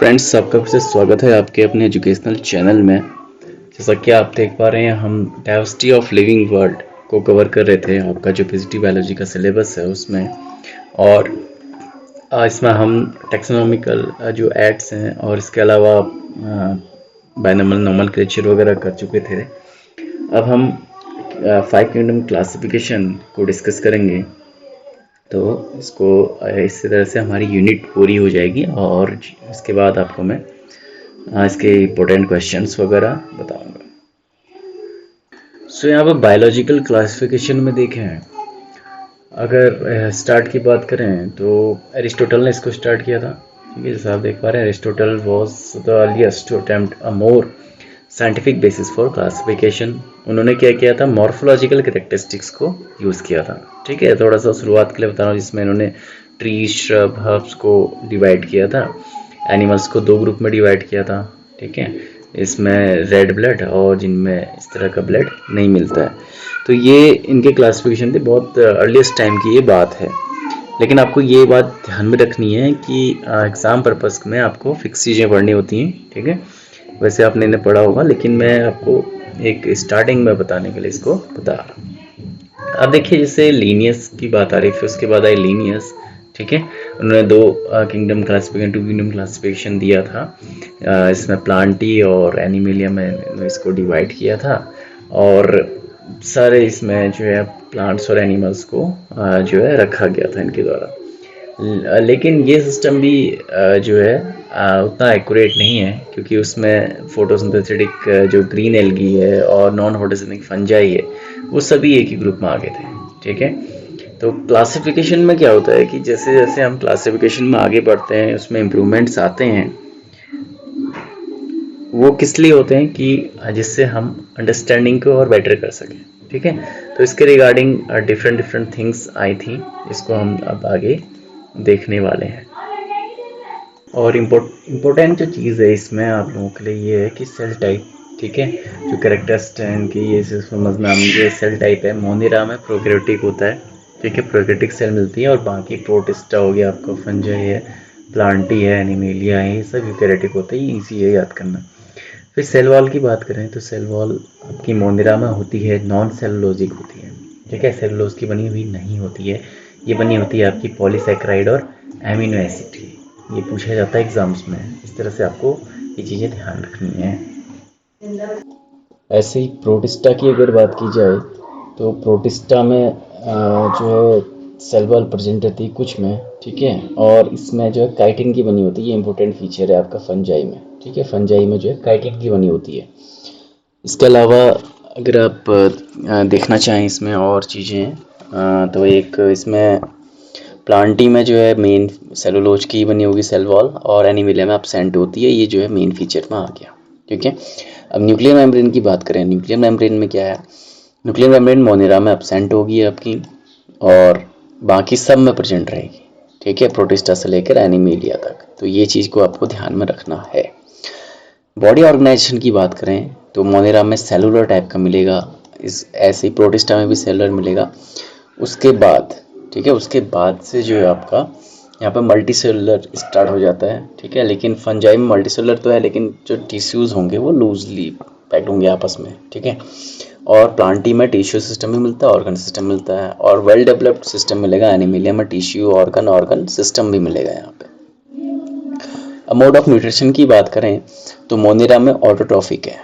Friends, आपका फिर से स्वागत है आपके अपने एजुकेशनल चैनल में। जैसा कि आप देख पा रहे हैं, हम डाइवर्सिटी ऑफ लिविंग वर्ल्ड को कवर कर रहे थे आपका जो पीजीटी बायोलॉजी का सिलेबस है उसमें। और इसमें हम टेक्सोनॉमिकल जो एड्स हैं और इसके अलावा बायनॉमियल नोमेनक्लेचर वगैरह कर चुके थे। अब हम 5 किंगडम क्लासिफिकेशन को डिस्कस करेंगे। तो इसको इस तरह से हमारी यूनिट पूरी हो जाएगी और इसके बाद आपको मैं इसके इम्पोर्टेंट क्वेश्चंस वगैरह बताऊंगा। यहाँ पर बायोलॉजिकल क्लासिफिकेशन में देखें, अगर स्टार्ट की बात करें तो एरिस्टोटल ने इसको स्टार्ट किया था। ठीक है, जैसा आप देख पा रहे हैं, Aristotle was the earliest to attempt a more scientific basis for classification. उन्होंने क्या किया था, मॉर्फोलॉजिकल कैरेक्टरिस्टिक्स को यूज़ किया था। ठीक है, थोड़ा सा शुरुआत के लिए बता रहा हूँ, जिसमें इन्होंने ट्री, श्रब, हर्ब्स को डिवाइड किया था, एनिमल्स को 2 ग्रुप में डिवाइड किया था। ठीक है, इसमें रेड ब्लड और जिनमें इस तरह का ब्लड नहीं मिलता है। तो ये इनके क्लासिफिकेशन थे, बहुत अर्लीस्ट टाइम की ये बात है। लेकिन आपको ये बात ध्यान में रखनी है कि एग्ज़ाम पर्पज़ में आपको फिक्स चीज़ें पढ़नी होती हैं। ठीक है, वैसे आपने इन्हें पढ़ा होगा, लेकिन मैं आपको एक स्टार्टिंग में बताने के लिए इसको बता रहा हूँ। अब देखिए, जैसे लीनियस की बात आ रही, फिर उसके बाद आई लीनियस। ठीक है, उन्होंने 2 किंगडम क्लासिफिकेशन, 2 किंगडम क्लासिफिकेशन दिया था। इसमें प्लांटी और एनिमेलिया में इसको डिवाइड किया था। और सारे इसमें जो है प्लांट्स और एनिमल्स को जो है रखा गया था इनके द्वारा। लेकिन ये सिस्टम भी जो है उतना एक्यूरेट नहीं है, क्योंकि उसमें फोटोसिंथेटिक जो ग्रीन एल्गी है और नॉन फोटोसिंथेटिक फंजाई है, वो सभी एक ही ग्रुप में आ गए थे। ठीक है, तो क्लासिफिकेशन में क्या होता है कि जैसे जैसे हम क्लासिफिकेशन में आगे बढ़ते हैं, उसमें इम्प्रूवमेंट्स आते हैं। वो किस लिए होते हैं कि जिससे हम अंडरस्टैंडिंग को और बेटर कर सकें। ठीक है, तो इसके regarding different different things I थी, इसको हम अब आगे देखने वाले हैं। और इम्पोर्टेंट जो चीज़ है इसमें आप लोगों के लिए ये है कि सेल टाइप। ठीक है, जो कैरेक्टरिस्टिक की ये समझ में आनी है। सेल टाइप है, मोनिरा में प्रोकैरियोटिक होता है। ठीक है, प्रोकैरियोटिक सेल मिलती है, और बाकी प्रोटिस्टा हो गया, आपका फंजाई है, प्लांटी है, एनिमेलिया है, ये सब यूकैरियोटिक होते हैं। ईजी है याद करना। फिर सेल वॉल की बात करें तो सेल वॉल आपकी मोनिरा में होती है, नॉन सेलुलोजिक होती है। ठीक है, सेलुलोज की बनी हुई नहीं होती है, ये बनी होती है आपकी पॉलीसैकेराइड और एमिनो एसिड की। ये पूछा जाता है एग्जाम्स में, इस तरह से आपको ये चीज़ें ध्यान रखनी है। ऐसे ही प्रोटिस्टा की अगर बात की जाए तो प्रोटिस्टा में जो है सेल वॉल प्रेजेंट रहती है कुछ में। ठीक है, और इसमें जो है काइटिन की बनी होती है, ये इंपॉर्टेंट फीचर है आपका फंजाई में। ठीक है, फंजाई में जो है काइटिन की बनी होती है। इसके अलावा अगर आप देखना चाहें इसमें और चीज़ें, तो एक इसमें प्लांटी में जो है मेन सेलुलोज की बनी होगी सेल वॉल, और एनिमेलिया में एब्सेंट होती है। ये जो है मेन फीचर में आ गया। ठीक है, अब न्यूक्लियर मेम्ब्रेन की बात करें, न्यूक्लियर मेम्ब्रेन में क्या है, न्यूक्लियर मेम्ब्रेन मोनेरा में एब्सेंट होगी आपकी, और बाकी सब में प्रेजेंट रहेगी। ठीक है, प्रोटिस्टा से लेकर एनिमेलिया तक। तो ये चीज़ को आपको ध्यान में रखना है। बॉडी ऑर्गेनाइजेशन की बात करें तो मोनेरा में सेलुलर टाइप का मिलेगा, इस ऐसे ही प्रोटिस्टा में भी सेलुलर मिलेगा। उसके बाद, ठीक है, उसके बाद से जो है आपका यहाँ पर मल्टी सेलुलर स्टार्ट हो जाता है। ठीक है, लेकिन फंजाई में मल्टी सेलुलर तो है, लेकिन जो टिश्यूज़ होंगे वो लूजली पैक्ड होंगे आपस में। ठीक है, और प्लांटी में टिश्यू सिस्टम भी मिलता है, ऑर्गन सिस्टम मिलता है, और वेल डेवलप्ड सिस्टम मिलेगा। एनिमेलिया में टिश्यू, ऑर्गन सिस्टम भी मिलेगा यहाँ पे। अब मोड ऑफ न्यूट्रिशन की बात करें तो मोनेरा में ऑटोट्रॉफिक है।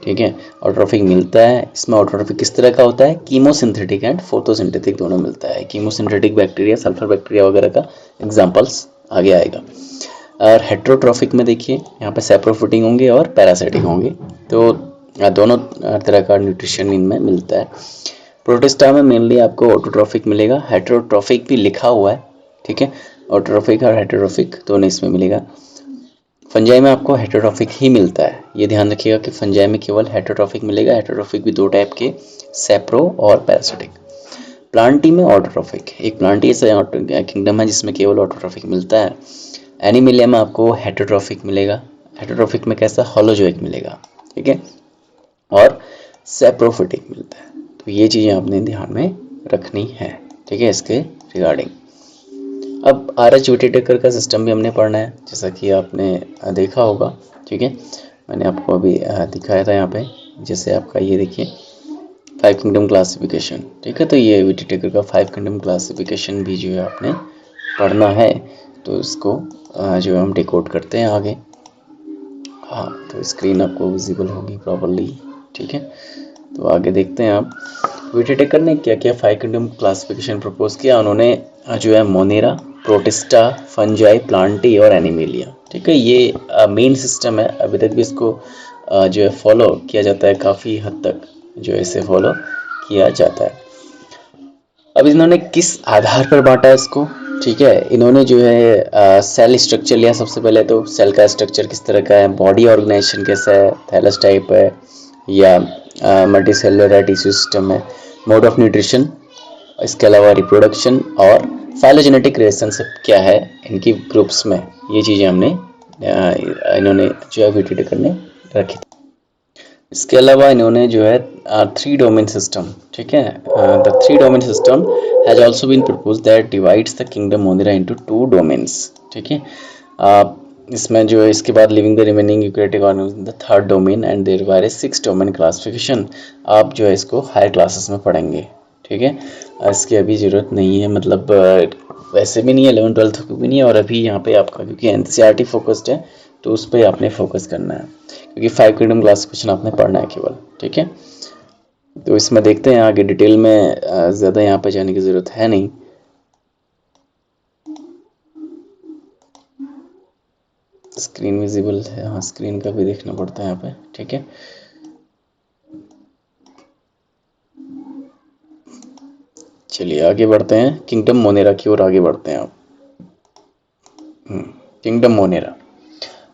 ठीक है, ऑटोट्रॉफिक मिलता है। इसमें ऑटोट्रॉफिक किस तरह का होता है, कीमोसिंथेटिक एंड फोटोसिंथेटिक दोनों मिलता है। कीमोसिंथेटिक बैक्टीरिया, सल्फर बैक्टीरिया वगैरह का एग्जांपल्स आगे आएगा। और हेट्रोट्रॉफिक में देखिए, यहाँ पे सैप्रोफिटिक होंगे और पैरासाइटिक होंगे। तो दोनों तरह का न्यूट्रिशन इनमें मिलता है। प्रोटिस्टा में मेनली आपको ऑटोट्रॉफिक मिलेगा, हेट्रोट्रॉफिक भी लिखा हुआ है। ठीक है, ऑटोट्रॉफिक और हेट्रोट्रॉफिक दोनों इसमें मिलेगा। फंजाई में आपको हेटेरोट्रॉफिक ही मिलता है, ये ध्यान रखिएगा कि फंजाई में केवल हेटेरोट्रॉफिक मिलेगा। हेटेरोट्रॉफिक भी 2 टाइप के, सेप्रो और पैरासिटिक। प्लांटी में ऑटोट्रॉफिक, एक प्लांटी ऐसा किंगडम है जिसमें केवल ऑटोट्रॉफिक मिलता है। एनिमेलिया में आपको हेटेरोट्रॉफिक मिलेगा। हेटेरोट्रॉफिक में कैसा, होलोजोइक मिलेगा। ठीक है, और सेप्रोफिटिक मिलता है। तो ये चीज़ें आपने ध्यान में रखनी है। ठीक है, इसके रिगार्डिंग। अब RH विटिटेकर का सिस्टम भी हमने पढ़ना है, जैसा कि आपने देखा होगा, ठीक है। मैंने आपको अभी दिखाया था यहाँ पे, जैसे आपका ये देखिए 5 किंगडम क्लासिफिकेशन, ठीक है। तो ये विटिटेकर का 5 किंगडम क्लासिफिकेशन भी जो है आपने पढ़ना है, तो इसको जो है हम डिकोड करते हैं आगे। हाँ, तो स्क्रीन आपको विजिबल होगी प्रॉपरली, ठीक है। तो आगे देखते हैं आप, विटिटेकर ने क्या क्या 5 किंगडम क्लासिफिकेशन प्रपोज किया। उन्होंने जो है मोनेरा, प्रोटिस्टा, फंजाई, प्लांटी और एनिमेलिया, ठीक है। ये मेन सिस्टम है, अभी तक भी इसको जो है फॉलो किया जाता है, काफ़ी हद तक जो है इसे फॉलो किया जाता है। अब इन्होंने किस आधार पर बांटा है इसको, ठीक है। इन्होंने जो है सेल स्ट्रक्चर लिया सबसे पहले, तो सेल का स्ट्रक्चर किस तरह का है, बॉडी ऑर्गेनाइजेशन कैसा है, थैलस टाइप है या मल्टी सेलुलर टिश्यू सिस्टम है, मोड ऑफ न्यूट्रिशन, इसके अलावा रिप्रोडक्शन और फाइलोजेनेटिक रिलेशनशिप क्या है इनकी ग्रुप्स में, ये चीज़ें हमने इन्होंने जो है विटिटेकर ने रखी। इसके अलावा इन्होंने जो है 3 डोमेन सिस्टम, ठीक है, the 3 domain system has also been propose that divides the kingdom monera into 2 domains, ठीक है। इसमें जो है इसके बाद living the remaining eukaryotic organism the 3rd domain and there were 6 domain classification. आप जो है इसको हायर क्लासेस में पढ़ेंगे, ठीक है। इसकी अभी ज़रूरत नहीं है, मतलब वैसे भी नहीं है, 11th 12th की भी नहीं है, और अभी यहाँ पे आपका क्योंकि NCERT फोकस्ड है तो उस पर आपने फोकस करना है, क्योंकि 5 किंगडम क्लासिफिकेशन आपने पढ़ना है केवल, ठीक है। तो इसमें देखते हैं आगे डिटेल में, ज़्यादा यहाँ पे जाने की ज़रूरत है नहीं। स्क्रीन विजिबल है, हाँ स्क्रीन का भी देखना पड़ता है यहाँ पे, ठीक है। चलिए आगे बढ़ते हैं, किंगडम मोनेरा की ओर आगे बढ़ते हैं आप। किंगडम मोनेरा,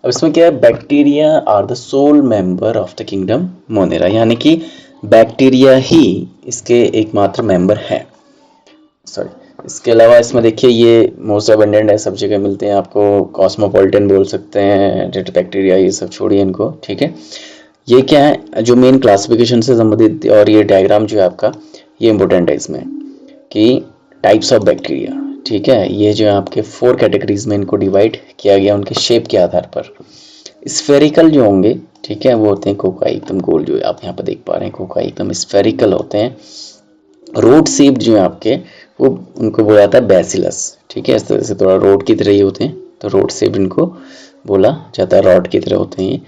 अब इसमें क्या है, bacteria are the sole member of the kingdom monera, यानी कि बैक्टीरिया ही इसके एकमात्र मेंबर हैं। सॉरी, इसके अलावा इसमें देखिए ये मोस्ट अबंडेंट है, सब जगह मिलते हैं आपको, कॉस्मोपॉलिटन बोल सकते हैं, डेट बैक्टीरिया, ये सब छोड़िए इनको, ठीक है। ये क्या है, जो मेन क्लासिफिकेशन से संबंधित, और ये डायग्राम जो है आपका ये इंपॉर्टेंट है इसमें, कि टाइप्स ऑफ बैक्टीरिया, ठीक है। ये जो है आपके 4 कैटेगरीज में इनको डिवाइड किया गया उनके शेप के आधार पर। स्फेरिकल जो होंगे, ठीक है, वो होते हैं कोकाई, एकदम गोल, जो आप यहाँ पर देख पा रहे हैं कोकाई एकदम स्फेरिकल होते हैं। रोड शेप जो है आपके, वो उनको बोला जाता है बैसिलस, ठीक है। इस तरह से थोड़ा रोड की तरह ही होते हैं, तो रोड शेप इनको बोला जाता है, रॉड की तरह होते हैं।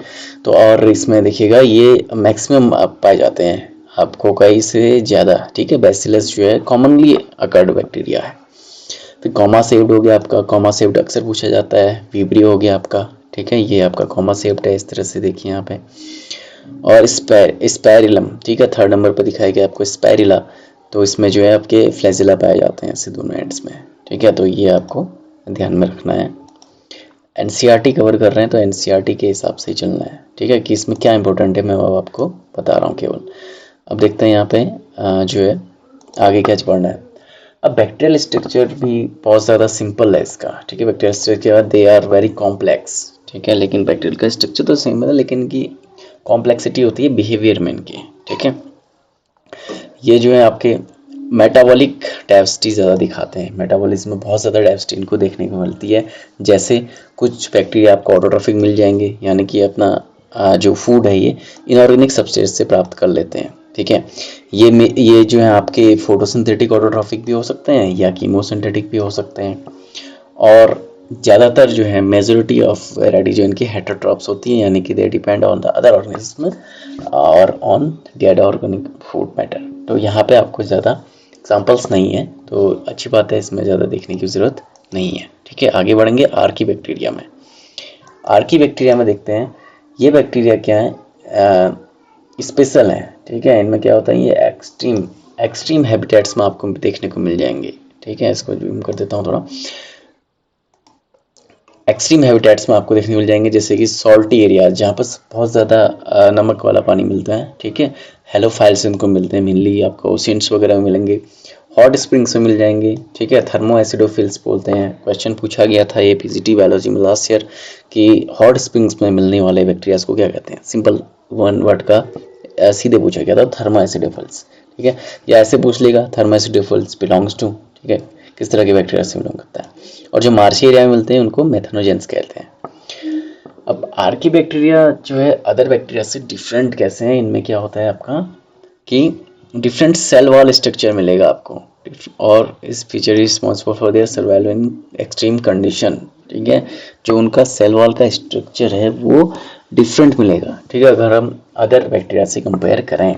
तो और इसमें देखिएगा ये मैक्सिमम आप पाए जाते हैं आप कोकाई से ज़्यादा, ठीक है। बैसिलस जो है कॉमनली अकर्ड बैक्टीरिया है। फिर कॉमा सेप्ड हो गया आपका, कॉमा सेप्ड अक्सर पूछा जाता है। विब्रियो हो गया आपका, ठीक है, ये आपका कॉमा सेप्ड है, इस तरह से देखिए यहाँ पे। और स्पैरिलम, ठीक है, 3rd नंबर पर दिखाया गया आपको स्पैरिला, तो इसमें जो है आपके फ्लैजिला पाए जाते हैं ऐसे दोनों एंड्स में, ठीक है। तो ये आपको ध्यान में रखना है। NCERT कवर कर रहे हैं तो NCERT के हिसाब से ही चलना है, ठीक है, कि इसमें क्या इंपॉर्टेंट है मैं वो आपको बता रहा हूँ केवल। अब देखते हैं यहाँ पे जो है आगे क्या पढ़ना है। अब बैक्टीरियल स्ट्रक्चर भी बहुत ज़्यादा सिंपल है इसका, ठीक है। Bacterial structure they are very complex, ठीक है, लेकिन बैक्टीरियल का स्ट्रक्चर तो सिंपल है, लेकिन इनकी कॉम्प्लेक्सिटी होती है बिहेवियर में इनके, ठीक है। ये जो है आपके मेटाबॉलिक डाइवर्सिटी ज़्यादा दिखाते हैं, मेटाबॉलिज्म में बहुत ज़्यादा डाइवर्सिटी इनको देखने को मिलती है। जैसे कुछ बैक्टीरिया आपको ऑटोट्रॉफिक मिल जाएंगे, यानी कि अपना जो फूड है ये इनऑर्गेनिक सब्सटेंस से प्राप्त कर लेते हैं, ठीक है। ये जो है आपके फोटोसिंथेटिक ऑटोट्रॉफिक भी हो सकते हैं या कीमोसिंथेटिक भी हो सकते हैं। और ज़्यादातर जो है मेजोरिटी ऑफ वैरायटी जो इनकी हेटेरोट्रॉप्स होती है, यानी कि they depend on the other organism और on the organic food matter. तो यहाँ पे आपको ज़्यादा एग्जाम्पल्स नहीं है, तो अच्छी बात है, इसमें ज़्यादा देखने की ज़रूरत नहीं है, ठीक है। आगे बढ़ेंगे आर्की बैक्टीरिया में। आर्की बैक्टीरिया में देखते हैं ये बैक्टीरिया क्या है, स्पेशल है, ठीक है। इनमें क्या होता है, ये एक्सट्रीम हैबिटेट्स में आपको देखने को मिल जाएंगे, ठीक है। इसको जूम कर देता हूँ थोड़ा। एक्सट्रीम हैबिटेट्स में आपको देखने को मिल जाएंगे, जैसे कि सॉल्टी एरिया जहाँ पर बहुत ज़्यादा नमक वाला पानी मिलता है, ठीक है। हेलोफाइल्स इनको मिलते हैं, मेनली आपको ओशियंस वगैरह में मिलेंगे। हॉट स्प्रिंग्स में मिल जाएंगे, ठीक है। थर्मो एसिडोफिल्स बोलते हैं। क्वेश्चन पूछा गया था ये PGT बायोलॉजी में लास्ट ईयर कि हॉट स्प्रिंग्स में मिलने वाले बैक्टीरियाज को क्या कहते हैं। सिंपल वन वर्ड का सीधे पूछा गया था, थर्मो एसिडोफिल्स, ठीक है। या ऐसे पूछ लेगा थर्मो एसिडोफिल्स बिलोंग्स टू, ठीक है, किस तरह के बैक्टीरिया से बिलोंग करता है। और जो मार्शी एरिया में मिलते हैं उनको मेथनोजेंस कहते हैं। अब आर्की बैक्टीरिया जो है अदर बैक्टीरिया से डिफरेंट कैसे हैं, इनमें क्या होता है आपका कि डिफरेंट सेल वॉल स्ट्रक्चर मिलेगा आपको, और इस feature responsible for their survival in extreme condition. ठीक है, जो उनका सेल वॉल का स्ट्रक्चर है वो डिफरेंट मिलेगा। ठीक है, अगर हम अदर बैक्टीरिया से कंपेयर करें।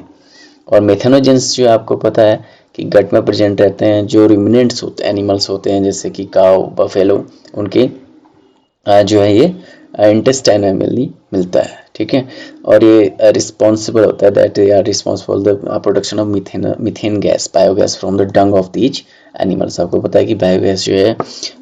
और मेथनोजेंस जो आपको पता है कि गट में प्रेजेंट रहते हैं, जो रिमिनेंट्स होते एनिमल्स होते हैं जैसे कि काऊ, बफेलो, उनके जो है ये इंटेस्टाइन में मिलता है। ठीक है, और ये रिस्पॉन्सिबल होता है that they are responsible the production of methane gas, biogas from the dung of these animals. आपको पता है कि बायोगैस जो है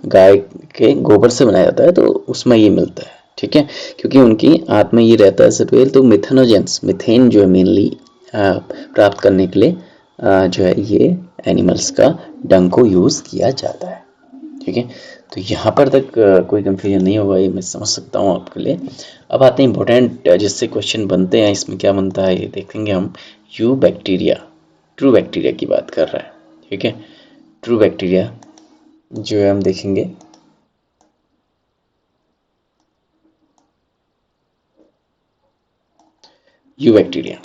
गाय के गोबर से बनाया जाता है, तो उसमें ये मिलता है। ठीक है, क्योंकि उनकी आंत में ये रहता है सटवेल, तो मिथेनोजेंस, मिथेन जो है मेनली प्राप्त करने के लिए जो है ये एनिमल्स का डंग को यूज़ किया जाता है। ठीक है, तो यहाँ पर तक कोई कंफ्यूजन नहीं होगा, ये मैं समझ सकता हूँ आपके लिए। अब आते हैं इंपॉर्टेंट जिससे क्वेश्चन बनते हैं, इसमें क्या बनता है ये देखेंगे हम। यू बैक्टीरिया, ट्रू बैक्टीरिया की बात कर रहा है। ठीक है, ट्रू बैक्टीरिया जो है हम देखेंगे। यू बैक्टीरिया,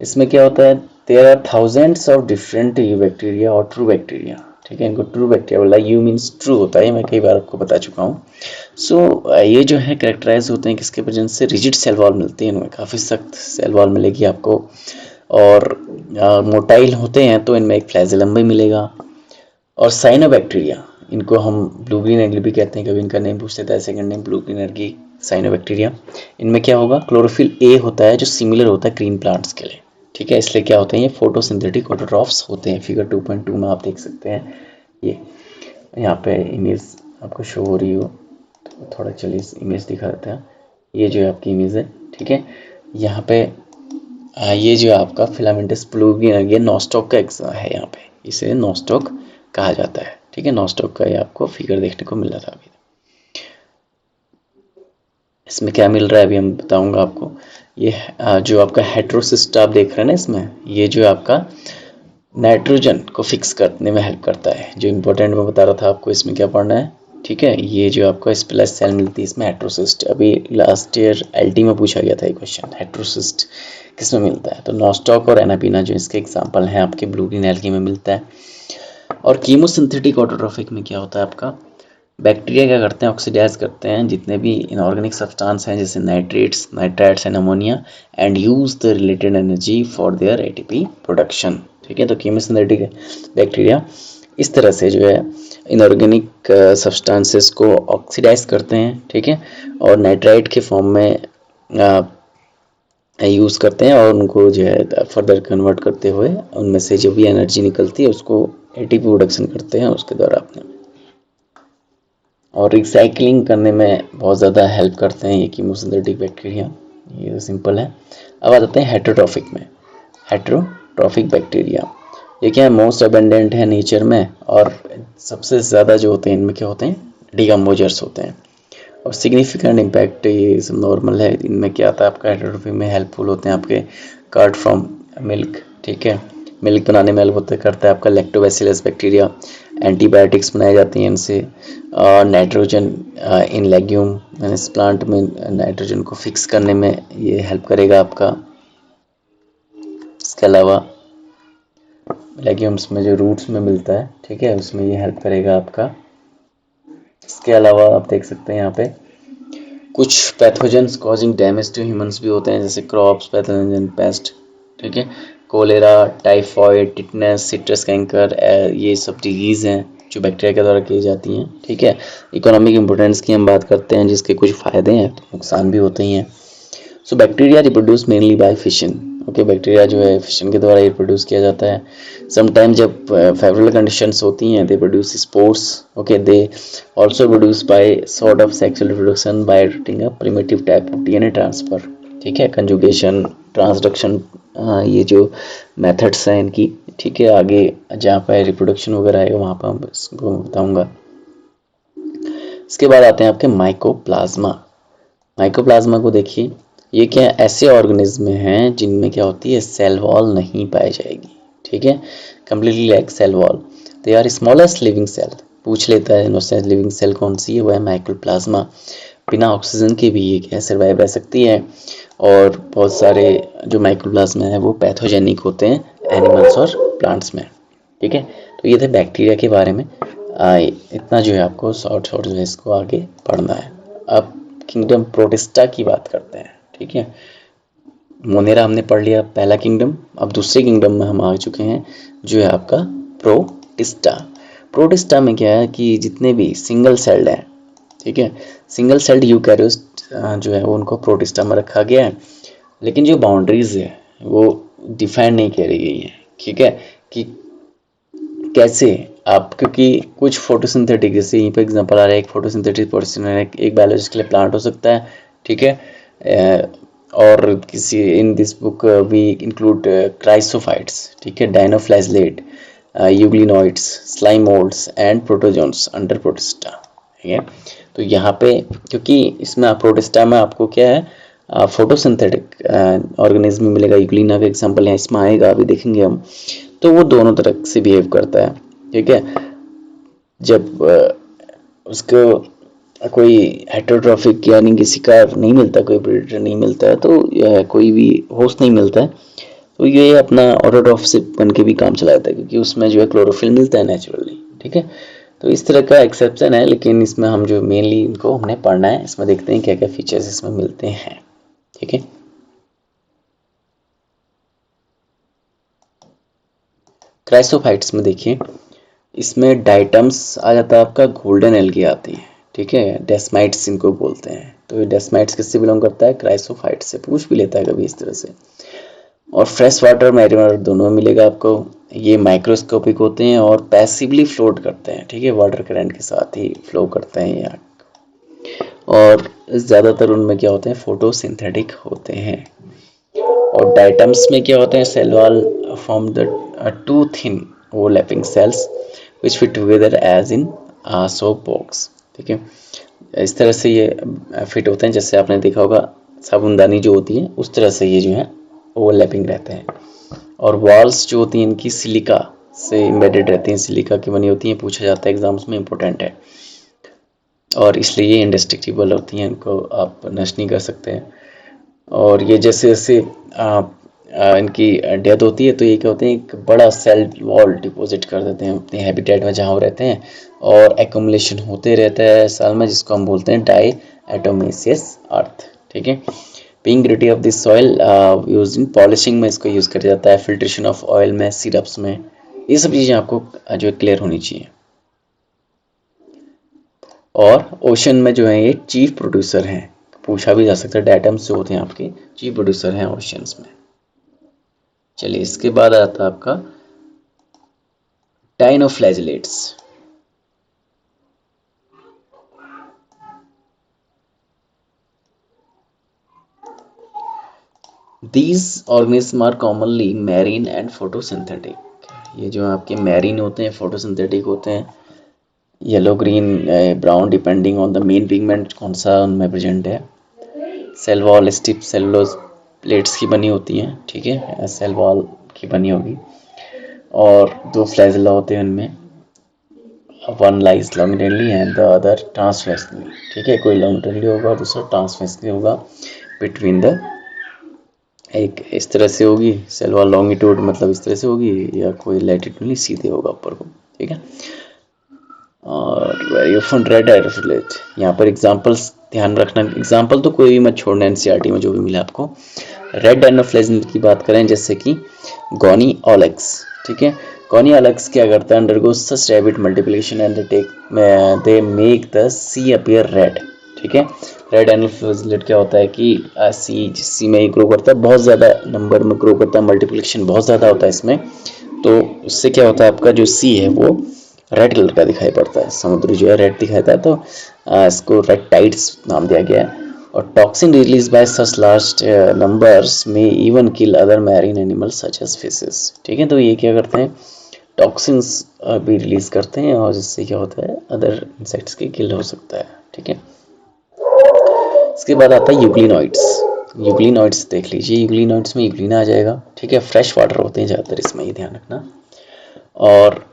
इसमें क्या होता है, there are thousands of different eubacteria और ट्रू बैक्टीरिया। ठीक है, इनको ट्रू बैक्टीरिया बोला, यू मीन्स ट्रू होता है, मैं कई बार आपको बता चुका हूँ। सो ये जो है कैरेक्टराइज होते हैं किसके प्रेजेंस से, रिजिड सेल वॉल मिलती है इनमें, काफ़ी सख्त सेल वॉल मिलेगी आपको। और मोटाइल होते हैं तो इनमें एक फ्लैजेलम भी मिलेगा। और साइनोबैक्टीरिया, इनको हम ब्लू ग्रीन एल्गी भी कहते हैं, कभी इनका नेम पूछ लेता है, second name blue green algae, cyanobacteria. इनमें क्या होगा, क्लोरोफिल ए होता है जो सिमिलर होता है ग्रीन प्लांट्स के लिए। ठीक है, इसलिए क्या होते हैं, ये फोटोसिंथेटिक ऑटोट्रॉफ्स होते हैं। फिगर 2.2 में आप देख सकते हैं, ये यहाँ पे इमेज आपको शो हो रही हो, तो थोड़ा चलिए इमेज दिखा देते हैं। ये जो आपकी इमेज है, ठीक है, यहाँ पे ये जो आपका filamentous blue green algae nostoc का एग्जाम है, यहाँ पे इसे नॉस्टॉक कहा जाता है। ठीक है, नॉस्टॉक का ये आपको फिगर देखने को मिल रहा था अभी। इसमें क्या मिल रहा है अभी हम बताऊंगा आपको। ये जो आपका हेटेरोसिस्ट आप देख रहे हैं ना, इसमें ये जो आपका नाइट्रोजन को फिक्स करने में हेल्प करता है, जो इम्पोर्टेंट मैं बता रहा था आपको, इसमें क्या पढ़ना है। ठीक है, ये जो आपको स्प्लैश सेल मिलती है इसमें हेटेरोसिस्ट, अभी लास्ट ईयर एलटी में पूछा गया था ये क्वेश्चन, हेटेरोसिस्ट किसमें मिलता है, तो नॉस्टॉक और एनापीना जो इसके एग्जाम्पल हैं आपके ब्लू ग्रीन एल्गी में मिलता है। और कीमोसिंथेटिक ऑटोट्रॉफिक में क्या होता है आपका, बैक्टीरिया क्या करते हैं, ऑक्सीडाइज करते हैं जितने भी इनऑर्गेनिक सब्सटेंस हैं जैसे nitrates, nitrites and ammonia, and use the related energy for their ATP production. ठीक है, तो कीमोसिंथेटिक बैक्टीरिया इस तरह से जो है इनऑर्गेनिक सब्सटेंसेस को ऑक्सीडाइज करते हैं। ठीक है, और नाइट्राइट के फॉर्म में यूज़ करते हैं, और उनको जो है फर्दर कन्वर्ट करते हुए उनमें से जो भी एनर्जी निकलती है उसको एटीपी प्रोडक्शन करते हैं उसके द्वारा अपने, और रिसाइकलिंग करने में बहुत ज़्यादा हेल्प करते हैं ये कीमोसिंथेटिक बैक्टीरिया। ये तो सिंपल है। अब आ जाते हैं हेटेरोट्रॉफिक में। हेटेरोट्रॉफिक बैक्टीरिया ये क्या है, मोस्ट अबेंडेंट है नेचर में, और सबसे ज़्यादा जो होते हैं इनमें क्या होते हैं, डिकम्पोजर्स होते हैं, और सिग्निफिकेंट इम्पैक्ट ये सब नॉर्मल है। इनमें क्या आता है आपका, हेटेरोट्रॉफिक में हेल्पफुल होते हैं आपके कर्ड फ्रॉम मिल्क। ठीक है, मिल्क बनाने में हेल्प होता करता है आपका लैक्टोबैसिलस बैक्टीरिया। एंटीबायोटिक्स बनाई जाती हैं इनसे। नाइट्रोजन इन लेग्यूम, इस प्लांट में नाइट्रोजन को फिक्स करने में ये हेल्प करेगा आपका। इसके अलावा लेग्यूम्स में जो रूट्स में मिलता है, ठीक है, उसमें ये हेल्प करेगा आपका। इसके अलावा आप देख सकते हैं यहाँ पे कुछ pathogens causing damage to humans भी होते हैं, जैसे क्रॉप्स, पैथोजन, पेस्ट। ठीक है, cholera, typhoid, tetanus, citrus canker, ये सब डिजीज़ हैं जो बैक्टीरिया के द्वारा की जाती हैं। ठीक है, इकोनॉमिक इंपोर्टेंस की हम बात करते हैं, जिसके कुछ फ़ायदे हैं तो नुकसान भी होते ही हैं। So bacteria reproduce mainly by fission. Okay, bacteria जो है फिशन के द्वारा रिप्रोड्यूस किया जाता है। समटाइम जब फेवरेबल कंडीशंस होती हैं they produce spores. Okay, they also produce by sort of sexual reproduction by relating a primitive type of DNA transfer. ठीक है, कंजुगेशन, ट्रांसडक्शन, ये जो मेथड्स हैं इनकी। ठीक है, आगे जहाँ पर रिप्रोडक्शन वगैरह आएगा वहाँ पर मैं इसको बताऊँगा। इसके बाद आते हैं आपके माइकोप्लाज्मा। माइकोप्लाज्मा को देखिए, ये क्या ऐसे ऑर्गेनिज्म हैं जिनमें क्या होती है, सेल वॉल नहीं पाई जाएगी। ठीक है, completely lack cell wall. They are smallest living cell. पूछ लेता है स्मॉलेस्ट लिविंग सेल कौन सी है, वो है माइक्रोप्लाज्मा। बिना ऑक्सीजन के भी ये क्या सर्वाइव रह सकती है। और बहुत सारे जो माइक्रोप्लाज्मा है वो पैथोजेनिक होते हैं एनिमल्स और प्लांट्स में। ठीक है, तो ये थे बैक्टीरिया के बारे में। इतना जो है आपको शॉर्ट जो है इसको आगे पढ़ना है। अब किंगडम प्रोटिस्टा की बात करते हैं। ठीक है, मोनेरा हमने पढ़ लिया पहला किंगडम। अब दूसरे किंगडम में हम आ चुके हैं जो है आपका प्रोटिस्टा। प्रोटिस्टा में क्या है कि जितने भी सिंगल सेल्ड हैं, ठीक है, सिंगल सेल्ड यूकैरियोट्स जो है वो उनको प्रोटिस्टा में रखा गया है। लेकिन जो बाउंड्रीज है वो डिफाइन नहीं करी गई है। ठीक है, कि कैसे आप, क्योंकि कुछ फोटोसिंथेटिक, जैसे यहीं पे एग्जांपल आ रहा है, एक फोटोसिंथेटिक पर्सन है, एक बायोलॉजिकल प्लांट हो सकता है। ठीक है, और किसी in this book we include chrysophytes, ठीक है, dinoflagellate, euglenoids, slime moulds and protozoans under Protista. ठीक है, तो यहाँ पे क्योंकि इसमें प्रोटिस्टा में आपको क्या है फोटोसिंथेटिक ऑर्गेनिज्म मिलेगा। यूग्लिना का एग्जांपल है, इसमें आएगा, अभी देखेंगे हम। तो वो दोनों तरह से बिहेव करता है। ठीक है, जब उसको कोई हेटेरोट्रॉफिक यानी किसी का नहीं मिलता, कोई प्रेडेटर नहीं मिलता है, तो कोई भी होस्ट नहीं मिलता है, तो ये अपना ऑटोट्रॉफिक बन के भी काम चलाता है, क्योंकि उसमें जो है क्लोरोफिल मिलता है नेचुरली। ठीक है, तो इस तरह का एक्सेप्शन है, लेकिन इसमें हम जो मेनली इनको हमने पढ़ना है, इसमें देखते हैं क्या क्या फीचर्स इसमें मिलते हैं। ठीक है, क्राइसोफाइट्स में देखिए, इसमें डाइटम्स आ जाता है आपका, गोल्डन एल्गी आती है। ठीक है, डेस्माइट्स इनको बोलते हैं। तो ये डेस्माइट्स किससे बिलोंग करता है, क्राइसोफाइट से। पूछ भी लेता है कभी इस तरह से। और फ्रेश वाटर मैरीन वाटर दोनों में मिलेगा आपको। ये माइक्रोस्कोपिक होते हैं और पैसिवली फ्लोट करते हैं। ठीक है, वाटर करंट के साथ ही फ्लो करते हैं ये। और ज़्यादातर उनमें क्या होते हैं, फोटोसिंथेटिक होते हैं। और डाइटम्स में क्या होते हैं, cell wall form the two thin overlapping cells which fit together as in soap box. ठीक है, इस तरह से ये फिट होते हैं, जैसे आपने देखा होगा साबुनदानी जो होती है उस तरह से ये जो है ओवरलैपिंग रहते हैं। और वॉल्स जो होती हैं इनकी सिलिका से एम्बेडेड रहती हैं, सिलिका की बनी होती हैं, पूछा जाता है एग्जाम्स में, इंपॉर्टेंट है। और इसलिए ये इंडेस्ट्रक्टिबल होती हैं, इनको आप नष्ट नहीं कर सकते हैं। और ये जैसे जैसे इनकी डेथ होती है तो ये क्या होते हैं, एक बड़ा सेल वॉल डिपॉजिट कर देते हैं अपने हैबिटेट में जहाँ वो रहते हैं, और एक्यूमुलेशन होते रहता है साल में, जिसको हम बोलते हैं डाई एटोमेसियस अर्थ। ठीक है, pink of this soil use in polishing में इसको यूज़ किया जाता है, फिल्ट्रेशन ऑफ ऑयल में, सिरप्स में। ये सब चीज़ें आपको जो क्लियर होनी चाहिए। और ओशन में जो है ये चीफ प्रोड्यूसर हैं, पूछा भी जा सकता है, डायटम्स जो होते हैं आपके चीफ प्रोड्यूसर हैं ओशंस में। चलिए, इसके बाद आता है आपका dinoflagellates. These organisms are commonly marine and photosynthetic. ये जो आपके मैरीन होते हैं, फोटोसिंथेटिक होते हैं, yellow green brown depending on the main pigment कौन सा उनमें प्रेजेंट है। Cell wall stiff cellulose plates की बनी होती हैं। ठीक है, सेल वॉल की बनी होगी। और दो फ्लैजेला होते हैं उनमें, one lies longitudinally and the other transversely. ठीक है, कोई लॉन्गिटुडनली होगा और दूसरा ट्रांसवर्सली होगा बिटवीन द, एक इस तरह से होगी सेल वॉल लॉन्गिट्यूड, मतलब इस तरह से होगी, या कोई लैटिट्यूडली सीधे होगा ऊपर को। ठीक है, और वेरी ऑफन रेड एरोफिलेट। यहाँ पर एग्जांपल्स ध्यान रखना, एग्जांपल तो कोई भी मत छोड़ना एनसीईआरटी में जो भी मिला आपको। रेड एनोफ्लेजिलेट की बात करें, जैसे कि गॉनी ऑलेक्स। ठीक है, गॉनी ऑलेक्स क्या करता है, undergo such rapid multiplication and they make the sea appear red. ठीक है, रेड एनोफ्लेजिलेट क्या होता है कि सी में ही ग्रो करता है, बहुत ज़्यादा नंबर में ग्रो करता है, मल्टीप्लिकेशन बहुत ज़्यादा होता है इसमें। तो उससे क्या होता है, आपका जो सी है वो रेड कलर का दिखाई पड़ता है, समुद्र जो है रेड दिखाई देता है, तो इसको रेड टाइड्स नाम दिया गया है। और toxin release by such large numbers में even kill other marine animals such as fishes. ठीक है, तो ये क्या करते हैं, टॉक्सिन्स भी रिलीज करते हैं, और जिससे क्या होता है, अदर इंसेक्ट्स के किल हो सकता है। ठीक है, इसके बाद आता है यूग्लिनॉइड्स। यूग्लिनॉइड्स देख लीजिए, यूग्लिनॉइड्स में यूग्लिना आ जाएगा। ठीक है, फ्रेश वाटर होते हैं ज़्यादातर इसमें, ये ध्यान रखना। और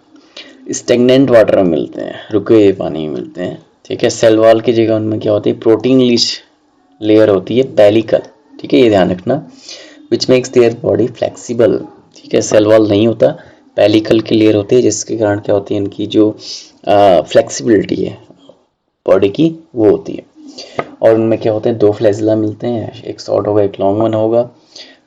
स्टेगनेंट वाटर में मिलते हैं, रुके हुए पानी में मिलते हैं, ठीक है। सेल वॉल की जगह उनमें क्या होती है, प्रोटीन रिच लेयर होती है पेलिकल, ठीक है, ये ध्यान रखना, which makes their body flexible, ठीक है। सेल वॉल नहीं होता, पेलिकल की लेयर होती है, जिसके कारण क्या होती है, इनकी जो फ्लेक्सिबिलिटी है बॉडी की वो होती है। और उनमें क्या होते हैं, दो फ्लैजिला मिलते हैं, एक शॉर्ट होगा एक लॉन्ग वन होगा।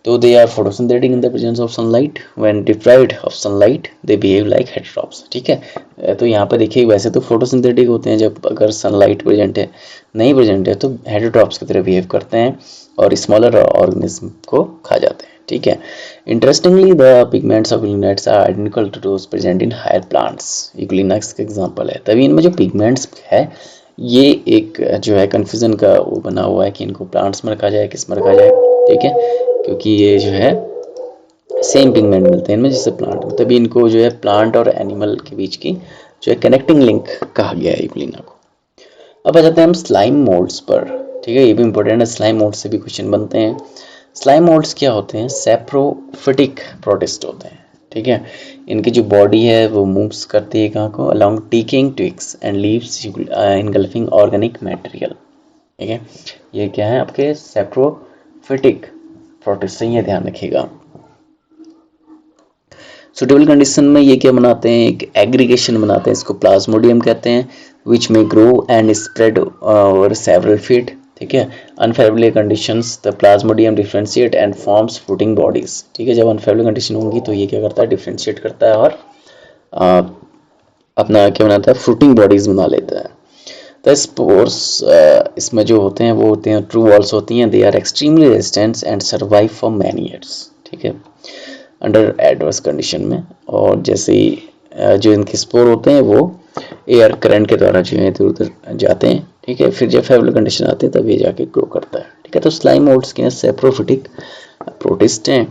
तो they are photosynthetic in the presence of sunlight, when deprived of sunlight they behave like heterotrophs, ठीक है। तो यहाँ पर देखिए वैसे तो फोटोसिंथेटिक होते हैं जब अगर सनलाइट प्रेजेंट है, नहीं प्रेजेंट है तो हेटेरोट्रॉप्स की तरह बिहेव करते हैं और स्मॉलर ऑर्गेनिज्म को खा जाते हैं, ठीक है। Interestingly the pigments of euglenoids are identical to those present in higher plants, euglenoids का एग्जांपल है। तभी इनमें जो पिगमेंट्स है ये एक जो है कन्फ्यूजन का वो बना हुआ है कि इनको प्लांट्स में रखा जाए किस में रखा जाए, ठीक है, क्योंकि ये जो है सेम पिगमेंट मिलते हैं इनमें जैसे प्लांट में, तभी इनको जो है प्लांट और एनिमल के बीच की जो है कनेक्टिंग लिंक कहा गया है यूग्लिना को। अब आ जाते हैं हम स्लाइम मोल्ड्स पर, ठीक है, ये भी इंपॉर्टेंट है, स्लाइम मोल्ड से भी क्वेश्चन बनते हैं। स्लाइम मोल्ड्स क्या होते हैं, सैप्रोफिटिक प्रोटिस्ट होते हैं, ठीक है। इनकी जो बॉडी है वो मूव्स करती है कहाँ को, along ticking twigs and leaves engulfing organic material, ठीक है। ये क्या है आपके सैप्रोफिटिक प्रोटिस्ट से, ये ध्यान रखिएगा। सुटेबल कंडीशन में ये क्या बनाते हैं, एक एग्रीगेशन बनाते हैं, इसको प्लाज्मोडियम कहते हैं, विच में grow and spread over several feet, ठीक है। Unfavourable conditions the Plasmodium differentiate and forms fruiting bodies, ठीक है। जब अनफेवरेबल कंडीशन होंगी तो ये क्या करता है, डिफरेंशिएट करता है और अपना क्या बनाता है, फ्रूटिंग बॉडीज बना लेता है। द स्पोर्स इसमें जो होते हैं वो होते हैं ट्रू वॉल्स होती हैं, they are extremely resistant and survive for many years, ठीक है, अंडर एडवर्स कंडीशन में। और जैसे ही जो इनके स्पोर होते हैं वो एयर करंट के द्वारा जो है इधर उधर जाते हैं, ठीक है, फिर जब फेवरेबल कंडीशन आती है तब ये जाके ग्रो करता है, ठीक है। तो स्लाइम मोल्ड्स के सैप्रोफिटिक प्रोटिस्ट हैं,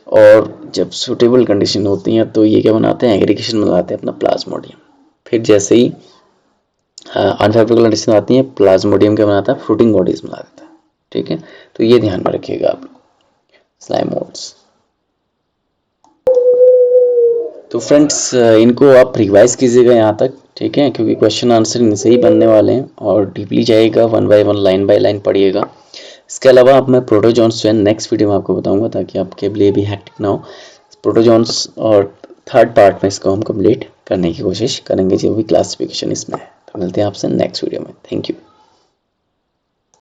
और जब सूटेबल कंडीशन होती हैं तो ये क्या बनाते हैं, एग्रीगेशन बनाते हैं अपना प्लाज्मोडियम, फिर जैसे ही अनफेवरेबल कंडीशन आती है प्लाज्मोडियम क्या बनाता है, फ्रूटिंग बॉडीज बना देता है, ठीक है। तो ये ध्यान में रखिएगा आप स्लाइम मोल्ड्स। तो फ्रेंड्स इनको आप रिवाइज कीजिएगा यहाँ तक, ठीक है, क्योंकि क्वेश्चन आंसर इनसे ही बनने वाले हैं और डीपली जाइएगा, one by one line by line पढ़िएगा। इसके अलावा अब मैं प्रोटोजोन्स जो है नेक्स्ट वीडियो में आपको बताऊंगा ताकि आपके लिए भी हैक्टिक ना हो। प्रोटोजोन्स और थर्ड पार्ट में इसको हम कंप्लीट करने की कोशिश करेंगे जो भी क्लासिफिकेशन इसमें है। तो मिलते हैं आपसे नेक्स्ट वीडियो में, थैंक यू।